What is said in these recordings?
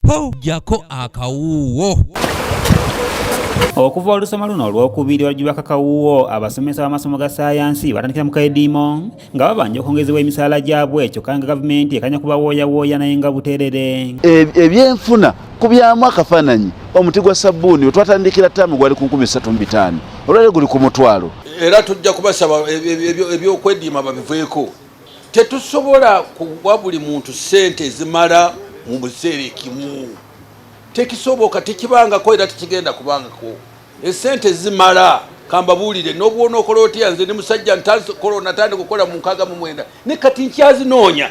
po jako akawuwo. Okuva olusoma luno olwokubiri olwajjibwa kakawuwo abasomesa b'amasomo ga saayansi batandikira mu akedimo nga babanja okwongezebwa emisaala gyabwe kyokka nga gavumenti ekanya kubawooyawooya naye nga buteerere. Ebyenfuna kubyamu akafaananyi omuti gwa sabbuuni otwatandikira ttaamu gwali ku 3,500 olwaleero guli ku mutwalo. Era tujja kubasaba ebyokwediima babiveeko. Tetusobola kuwa buli muntu ssente ezimala mu buseera kimu. Tekisoboka tekibangako era tekigenda kubangako. Esente zimala kambabuulire n'obwona okola otya nze ne musajja ntakola natandika kukola mu 69 ne kati nkyazinoonya.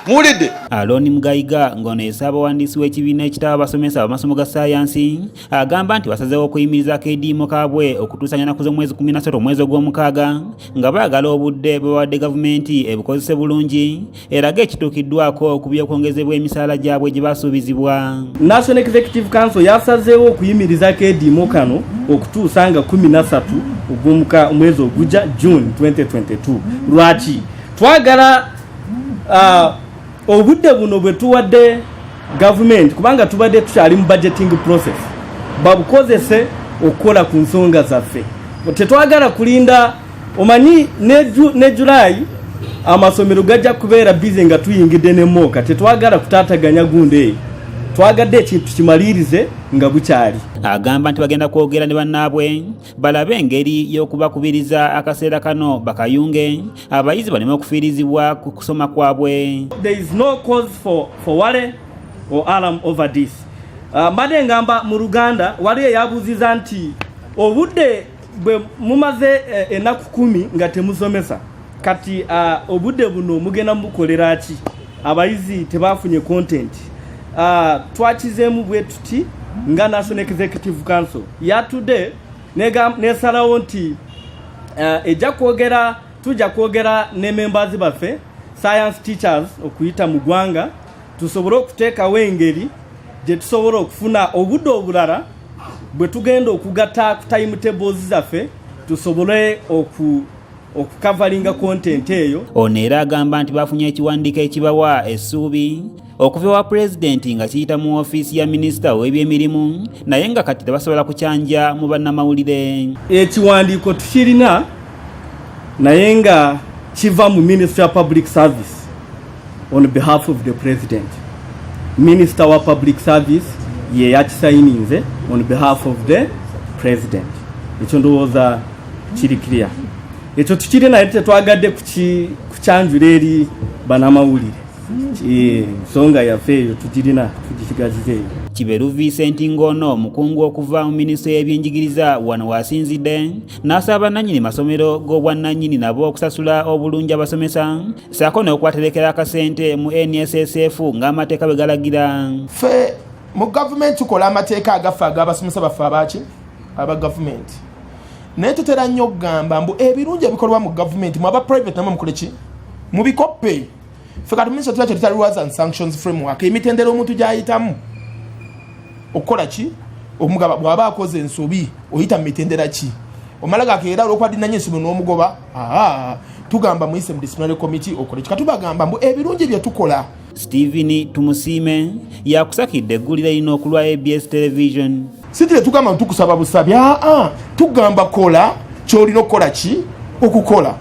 Mulide Aloni Mugayiga ngono esaba wandiisi w'ekibiina ekitaba abasomesa b'amasomo ga saayansi agamba nti basazeewo okuyimiriza akedimo kaabwe okutuusa ennaku z'omwezi 13 omwezi ogw'omukaaga nga baagala obudde bwebawadde gavumenti ebukozese bulungi erage ekituukiddwako ku by'okwongezebwa emisaala gyabwe gye basuubizibwa. National Executive Council yasazeewo okuyimiriza akedimo kano okutuusa nga 13 omwezi ogujja June 2022. Lwaki twagala obudde buno bwe tuwadde government kubanga tubadde tukyali mu budgeting process babukozese okukola ku nsonga zaffe. Tetwagala kulinda omanyi ne July amasomero gajja kubeera busy nga tuyingidde ne mooka. Tetwagala kutaataganya gunde, twagadde ekintu kimalirize nga bukyali. Agamba nti bagenda kwogera ne bannaabwe balabe engeri y'okubakubiriza akaseera kano bakayunge abayizi baleme okufiirizibwa ku kusoma kwabwe. There is no cause for worry or alarm over this. Mbadde ngamba mu Luganda wali yabuziza nti obudde bwe mumaze ennaku 10 nga temusomesa kati obudde buno mugenda mukolera ki? Abayizi tebafunye content. Twakizeemu bwe tuti nga National Executive Council yatudde nesalawo nti tujja kwogera ne members baffe science teachers okuyita mu ggwanga tusobole okuteekawo engeri gye tusobola okufuna obudde obulala bwe tugenda okugatta ku timetables zaffe tusobole okukavalinga content eyo. Ono era agamba nti bafunye ekiwandiiko ekibawa essuubi okuva wa pulezidenti nga kiyita mu ofiisi ya minisita w'ebyemirimu naye nga kati tebasobola kukyanja mu bannamawulire. Ekiwandiiko tukirina naye nga kiva mu Ministry of Public Service on behalf of the President. Minister wa Public Service ye yakisayininze on behalf of the President. Ekyo ndowooza kiri clear. Ekyo tukiri naye tetwagadde kukyanjula eri bannamawulire. Songa yaffe eyo tugirina tugikigazizeeyo. Kiberu Vincent Ngono omukungu okuva mu minisitule y'ebyenjigiriza wano wasinzidde n'asaba bannannyini masomero g'obwannannyini nabo okusasula obulungi abasomesa ssaako n'okwaterekera akasente mu NSSF ng'amateeka bwe galagira. Ffe mu gavumenti tukola amateeka agaffe ag'abasomesa baffe aba gavumenti. Naye tutera nnyo okugamba mbu ebirungi ebikolwa mu gavumenti mu aba private namwe mukole ki? Mubikoppe. Ffe kati minisita tuba kyetita rules and sanctions framework emitendera omuntu gy'ayitamu okukola ki? Omugaba bw'aba akoze ensobi oyita mu mitendera ki? Omala gakeera olw'okwadinanya ensonga n'omugoba tugamba muyise mu disciplinary committee okole ki? Katubagamba mbu ebirungi bye tukola. Stephen Tumusiime yakusakidde eggulire lino okulwa ABS television. Sitire tugamba tukusaba busabi tugamba kola ky'olina okukola ki? Okukola.